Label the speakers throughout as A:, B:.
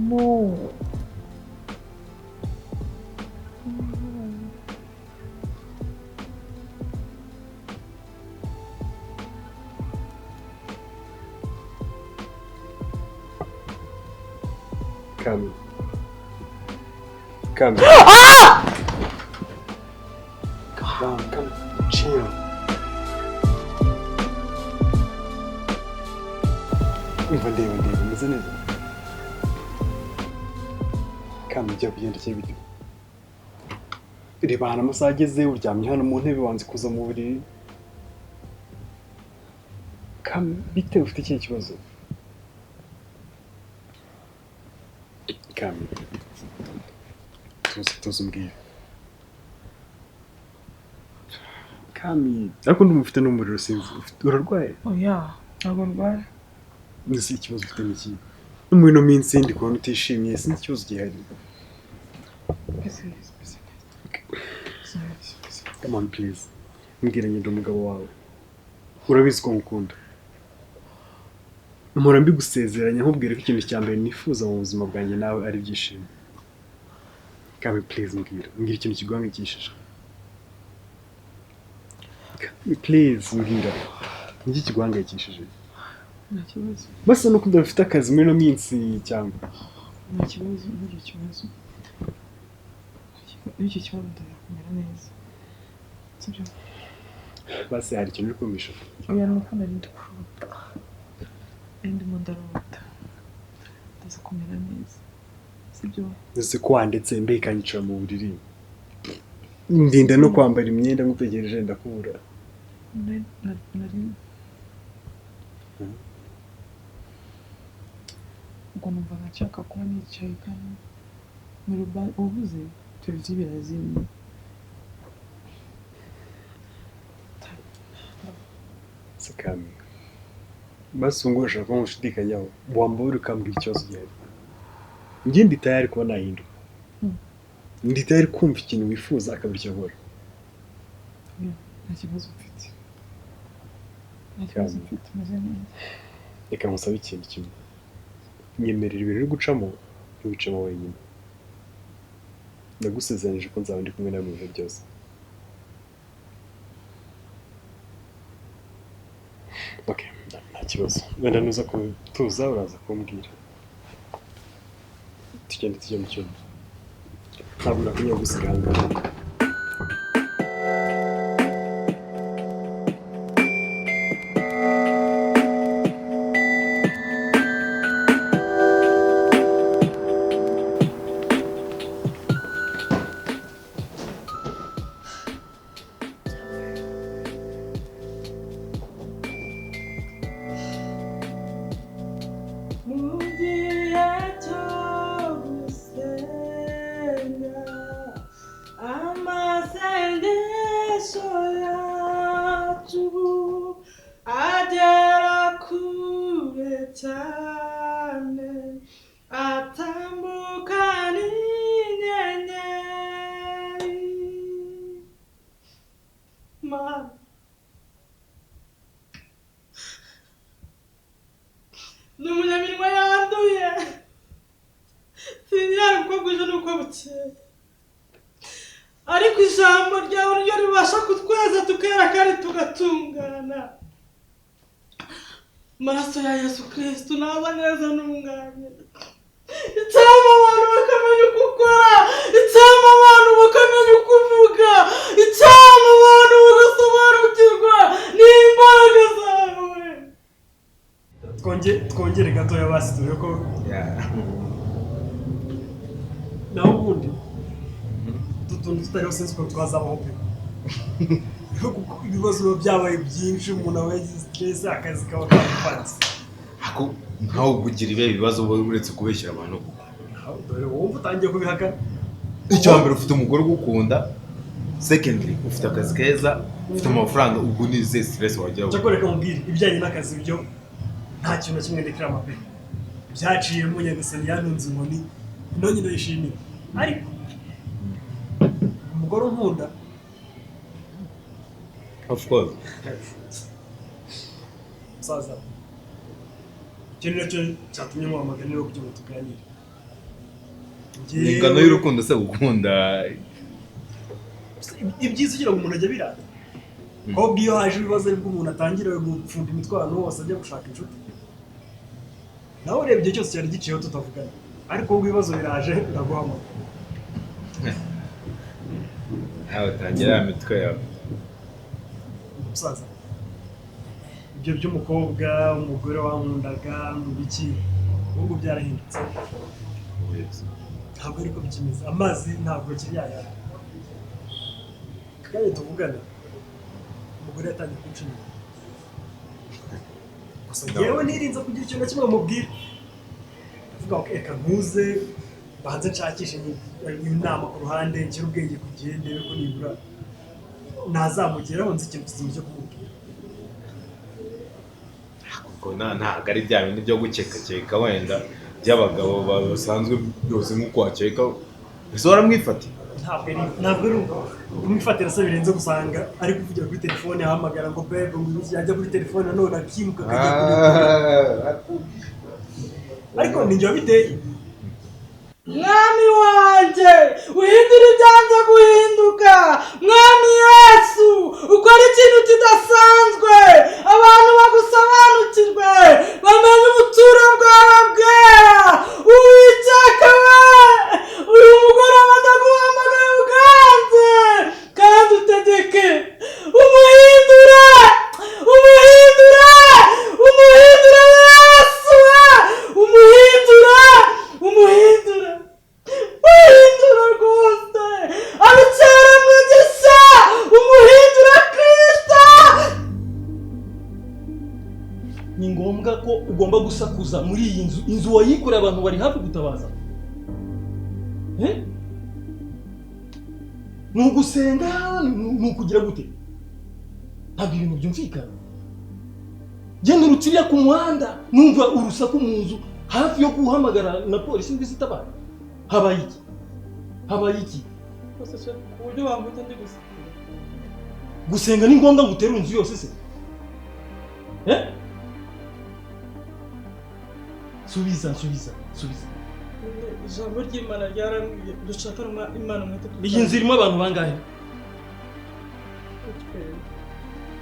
A: No.
B: Come. Come.
A: Ah!
B: Calm down, come. Chill. Ndeba umeze neza. Come ujya kugendekeye bite. Reba hano amasaha ageze uryamye hano mu ntebe wanze kuza mu buriri. Come bite ufite iki kibazo? Come. Tuzi mbwira. Kami, ariko ndumufite n'umuriro sinzi. Urarwaye?
A: Oya, ntabwo ndwaye.
B: Nzi ikibazo ufite n'iki. Muri no minsi ndi kubona utishimiye sinzi ikibazo gihari. Come on please. Mbwira nyine umugabo wawe. Urabizi ko ngukunda. Mpora mbigusezeranya nkubwira ko ikintu cya mbere nifuza mu buzima bwanjye nawe ari byishimo. Kami please mbwira ikintu kiguhangayikishije. Please mbwira. Niki kiguhangayikishije?
A: Nta kibazo.
B: Basa no kudafite akazi muri no minsi cyangwa.
A: Nta kibazo, n'icyo kibazo. N'icyo kibazo ndakumera neza. Sibyo?
B: Basi hari ikintu uri kumisha.
A: Oya nuko nari ndakurota. Ndimo ndarota. Ndaza kumera neza. Sibyo?
B: Nzi ko wandetse mbekanyicara mu buriri. Ndinda no kwambara imyenda ngutegereje ndakubura.
A: Nari ubwo numvaga nshaka kuba nicaye kandi muri ubuze televiziyo birazimye.
B: Sikami. Basi ungosha ko mushidikanyaho. Wambura ukambwira ikibazo gihari. Njye ndi tayari kuba nahinduka. Ndi tayari kumva ikintu wifuza akabira icyo nkora.
A: Nta kibazo mfite. Nta kibazo mfite meze neza.
B: Reka nkusabe ikintu kimwe. Nyemerera ibintu uri gucamo ntibicemo wenyine. Ndagusezeranyije ko nzaba ndi kumwe nawe mu bihe byose. Okay, nta kibazo. Wenda nuza kutuza uraza kumbwira. Tugende tujye mu cyumba. Ntabwo nakunywa gusiga ahangaha.
A: N'umunyaminwa yanduye. Sinyari uko bwije n'uko bukeye. Ariko ijambo ryawe ryo ribasha kutweza tukera kandi tugatungana. Maraso ya Yesu Kristo naza neza n'umwanya. Icyama abantu bakamenya uko ukora. Icyama abantu bakamenya uko uvuga. Icyama abantu bagasobanukirwa n'imbaraga zawe.
B: Twongere gatoya basi turi ko naho ubundi tutuntu tutariho sinzi ko twazabaho pe. Ibibazo byabaye byinshi umuntu aba yagize stress akazi kaba kamufatse.
C: Ako ntaho kugira ibibazo wowe uretse kubeshyira abantu.
B: Dore wowe utangiye kubihakana.
C: Icyo mbere ufite umugore ugukunda. Secondly ufite akazi keza, ufite amafaranga ubwo ni ze stress wajyaho.
B: Cyakoreka mubwire ibijyanye n'akazi byo nta kintu kimwe ndekira amape. Byaciye mu nyagasani yanunze inkoni none ndayishimiye. Ariko umugore unkunda.
C: Of course.
B: Saza. Kintu cyo cyatumye mu amaganiro kugira ngo tuganire.
C: ingano y'urukundo se gukunda
B: ibyiza ugira ngo umuntu ajya birata ahubwo iyo haje ibibazo aribwo umuntu atangira gupfunda imitwaro wose ajya gushaka inshuti nawe urebye igihe cyose cyari giciyeho tutavugana ariko ubwo ibibazo biraje ndaguhamagara
C: nawe utangira ya mitwe yawe
B: umusaza ibyo by'umukobwa umugore wankundaga mu biki ubwo byarahindutse ntabwo ariko bikimeze amazi ntabwo kiri yayara kandi tuvugana umugore yatangiye kunca inyuma gusa yewe nirinze kugira ikintu na kimwe mubwira ndavuga ngo reka ntuze banze nshakishe inama ku ruhande nshyire ubwenge ku gihe ndebe ko nibura nazamugeraho nzi ikintu kizima cyo kumubwira
C: kuko ntabwo ari bya bindi byo gukekakeka wenda by'abagabo basanzwe byose nk'uko wakeka ese waramwifatiye
B: ntabwo ari kumwifatira se birenze gusanga ari kuvugira kuri telefone ahamagara ngo bebe ngo yajya kuri telefone none akimuka akajya kuri ariko ninjye wabiteye mwami wanjye uhindura ibyanze guhinduka mwami Yesu ukora ikintu kidasanzwe abantu bagusobanukirwe bamenye ubuturo bwawe bwera Uwiteka we uyu mugoroba ndaguhamagaye uganze kandi utegeke umuhindura Yesu umuhindura rwose abicare mwigisha umuhindura Kristo. Ni ngombwa ko ugomba gusakuza muri iyi inzu wayikoreye abantu bari hafi gutabaza ni ugusenga ni ukugira gute ntabwo ibintu byumvikana genda urukiriya ku muhanda numva urusaku mu nzu hafi yo guhamagara na polisi ngo izitabara habaye iki ku buryo bambuta ndi gusenga ni ngombwa ngo utere inzu yose se subiza ijambo ry'Imana ryarambwiye dushaka Imana mwete iyi nzu irimo abantu bangahe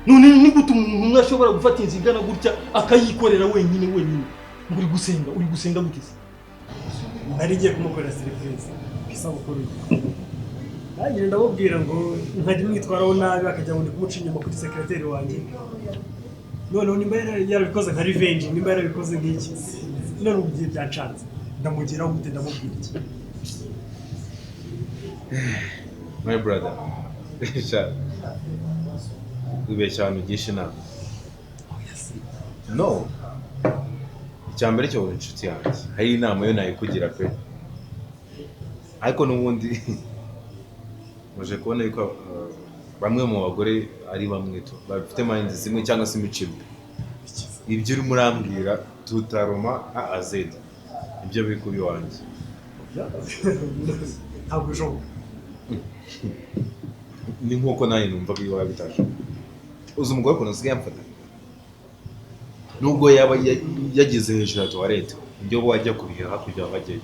B: none ni gute umuntu umwe ashobora gufata inzu ingana gutya akayikorera wenyine ngo uri gusenga gute se nari ngiye kumukorera serivisi isabukuru nanjye ndamubwira ngo nkajya mwitwaraho nabi akajya ngo ndi kumuca inyuma kuri sekreteri wanjye noneho nimba yarabikoze nka revenge nimba yarabikoze nk'iki none ubu gihe byancanze ndamugeraho gute ndamubwira iki
C: my brother wibeshya abantu ugisha inama no icyambere cyo inshuti yanjye hari inama yo nayikugira pe ariko n'ubundi muje kubona yuko bamwe mu bagore ari bamwe bafite mind zimwe cyangwa se imicimbi ibyo uri murambwira tutaroma azeda ibyo biri kuri wanjye ntabwo bishoboka ni nk'uko nanjye numva ko iwawe bitaje uzi umugore ukuntu asigaye amfata nubwo yaba yageze hejuru ya tuwarete ibyo wajya kubiha hakurya bajyayo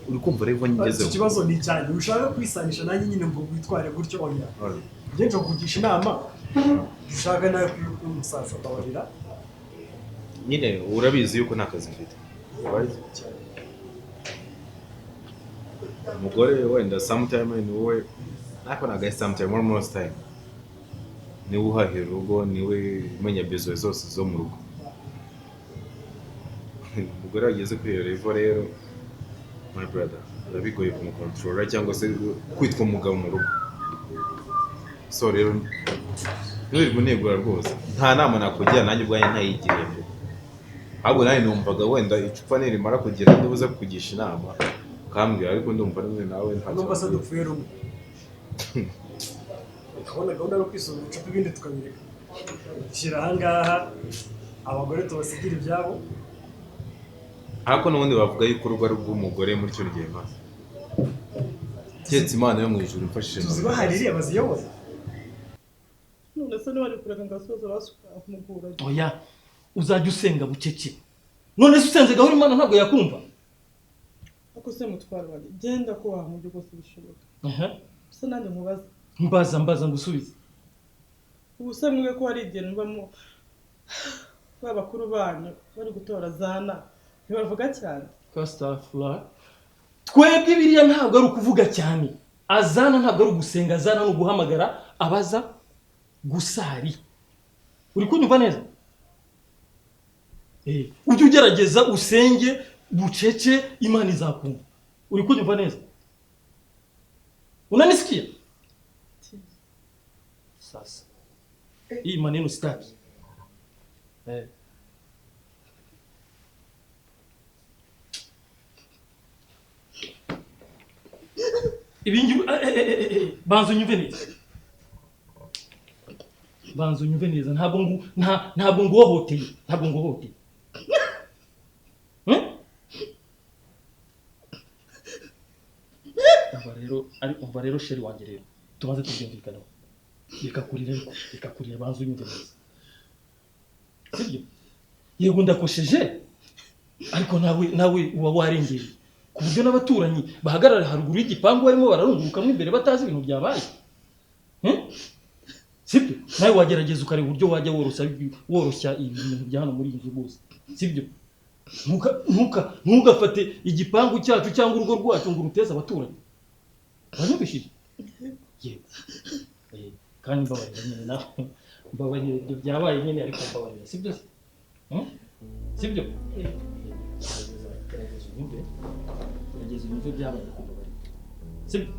C: uri kumva rero ngezeho ikibazo ni cyane ushaka kwisanisha nanjye nyine ngo witware gutyo oya njye nje kugisha inama ushaka nawe umusaza babarira nyine urabizi yuko nta kazi mfite umugore wenda sometime ni wowe nako nagaye sometime almost time niwe uhahira urugo niwe umenya besoin zose zo mu rugo umugore wageze kuri iyo level rero my brother bigoye kumukontorora cyangwa se kwitwa umugabo mu rugo so rero ntiwirirwe unegura rwose nta nama nakugira nanjye ubwanjye ntayigiriye ahubwo nanjye numvaga wenda icupa nirimara kugira ndibuze kugisha inama ukambwira ariko ndumva rimwe nawe nta
B: numva se dupfuye rumwe ukabona gahunda yo kwisomera icupa ibindi tukabireka dushyira ahangaha abagore tubasigira ibyabo
C: ariko n'ubundi bavuga yuko urugo ari rw'umugore muri cyo gihe maze keretse Imana yo mu ijuru imfashije
B: tuzibahaririye baziyoboza
A: none se niba ari kureka ngasoza basuka kumugura
B: oya uzajya usenga bucece none se usenze gahoro Imana ntabwo yakumva
A: uko se mutwara wanjye genda ko wamujye rwose bishoboka se nanjye nkubaza
D: mbaza ngusubize
A: ubu se mwe ko hari igihe mbamo babakuru banyu bari gutora zana ntibavuga cyane
D: Kastafla twebwe biriya ntabwo ari ukuvuga cyane azana ntabwo ari ugusenga azana no guhamagara abaza gusari uri kunyumva neza ujye ugerageza usenge bucece imana izakumva uri kunyumva neza unanisikia sasa hii maneno sitaki ibingi banza unyumve neza ntabwo nguhohoteye umva rero sheri wanjye rero tumaze tubyumvikanaho reka kurira banza unyumve neza sibyo yego ndakosheje ariko nawe uba warengeye ku buryo n'abaturanyi bahagarara haruguru y'igipangu barimo bararungurukamo imbere batazi ibintu byabaye sibyo nawe wagerageza ukareba uburyo wajya woroshya ibintu bya hano muri iyi nzu rwose sibyo ntugafate igipangu cyacu cyangwa urugo rwacu ngo uruteze abaturanyi wanyumvishije yego kandi mbabarira nyine nawe mbabarira ibyo byabaye nyine ariko mbabarira sibyo sibyo gerageza unyumve byabaye ku mbabarira sibyo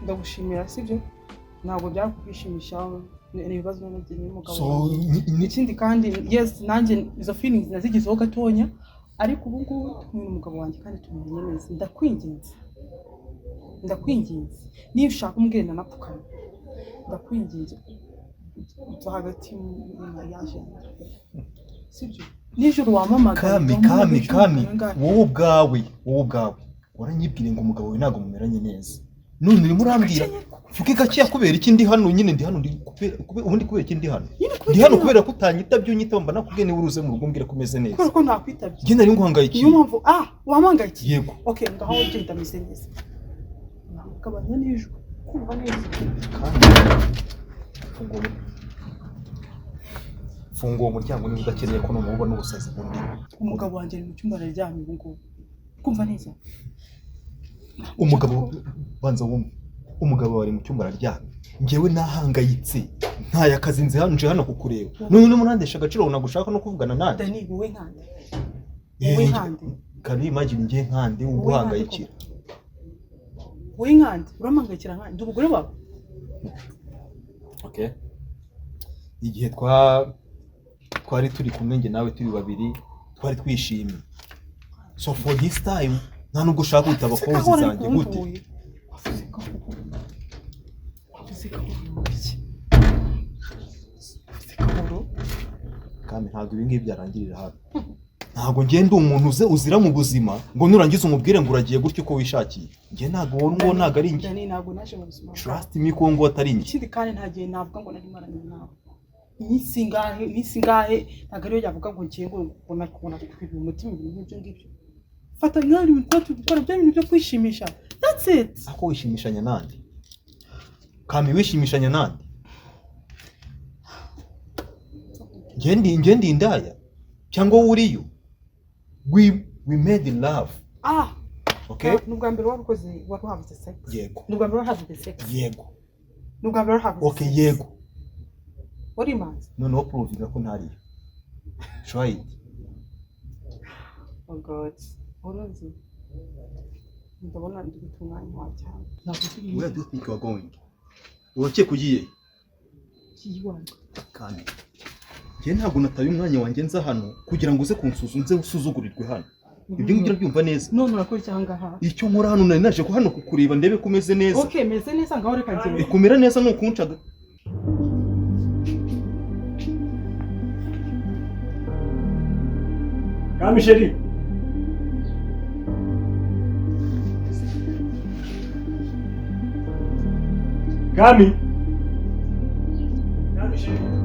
A: ndagushimira sibyo ntabwo byakwishimisha ibibazo n'umugeni n'umugabo ikindi kandi yes nanjye izo feelings nazigizeho gatonya ariko ubu ngubu tumwe n'umugabo wanjye kandi tumenye neza ndakwinginze niba ushaka umbwira napfukana ndakwinginze uza hagati yaje sibyo nijoro wamamagaye
E: kami wowe ubwawe waranyibwire ngo umugabo we ntago mumeranye neza none urimo urambwira Vuga gake yakubera iki ndi hano nyine ndi hano ubundi kubera iki ndi hano? Ndi hano kubera ko utanyitabye unyita mba nakubwiye niba uruze mu rugo mbwira ko umeze neza.
A: Kubera ko nakwitabye.
E: Njye nari nguhangayikiye.
A: Niyo mpamvu wampangayiki.
E: Yego.
A: Okay, ngaho ugenda meze neza. Nakabanya n'ijwi. Kumva neza.
E: Funguo umuryango niba udakeneye ko noneho ubona ubusazi bundi.
A: Umugabo wanjye ari mu cyumba araryamye ngo kumva neza.
E: Umugabo banza wumva. Umugabo wari mu cyumba araryamye. Ngewe nahangayitse. Nta yakazi nze hano nje hano kukureba. None n'umunandesha agaciro unagushaka no kuvugana nande.
A: Dani wowe nkande. Wowe nkande.
E: Kari imagine nge nkande uguhangayikira.
A: Wowe nkande uramangayikira nkande ndi ubugore bawe.
E: Okay. Igihe twari turi kumwe nge nawe turi babiri twari twishimye. So for this time nta nubwo ushaka kwita abakozi zanjye gute. Kandi ntabwo ibi ngibi byarangirira hano. Ntabwo ngenda umuntu uzira mu buzima ngo nurangiza umubwire ngo uragiye gutyo uko wishakiye. Nge ntabwo wowe ngo ntago ari njye.
A: Ntabwo naje mu buzima.
E: Trust me ko ngo atari njye.
A: Ikindi kandi ntagiye navuga ngo nari maranye nawe. Iminsi ngahe ntabwo ariyo yavuga ngo ngiye ngo kubona kwibira umutima ibintu nk'ibyo ngibyo. Fata nk'ari ibintu gukora bya bintu byo kwishimisha. That's it.
E: Ako wishimishanya nande? Kami wishimishanya nande? Ngendi indaya cyangwa uriyo? We made love. Okay?
A: Nubwa mbere warukoze waruhavuze sex.
E: Yego.
A: Nubwa mbere waruhavuze sex.
E: Yego.
A: Nubwa mbere waruhavuze.
E: Okay, yego.
A: What imanzi?
E: No prove ko ntariyo. Try it.
A: Oh God. Uruzi. Ndabona ndi gutunganya wacyane.
E: Where do you think you are going? Urakeye kugiye?
A: Kiyiwana.
E: Kandi. Nge ntabwo nataye umwanya wanjye nza hano kugira ngo uze kunsuzunze usuzugurirwe hano. Ibyo ngira byumva neza.
A: None urakora cyanga ha.
E: Icyo nkora hano nari naje ko hano kukureba ndebe kumeze neza.
A: Okay, meze neza ngaho reka ngire.
E: Ikumera neza no kuncaga.
B: Kami sheri. Kami. Kami sheri.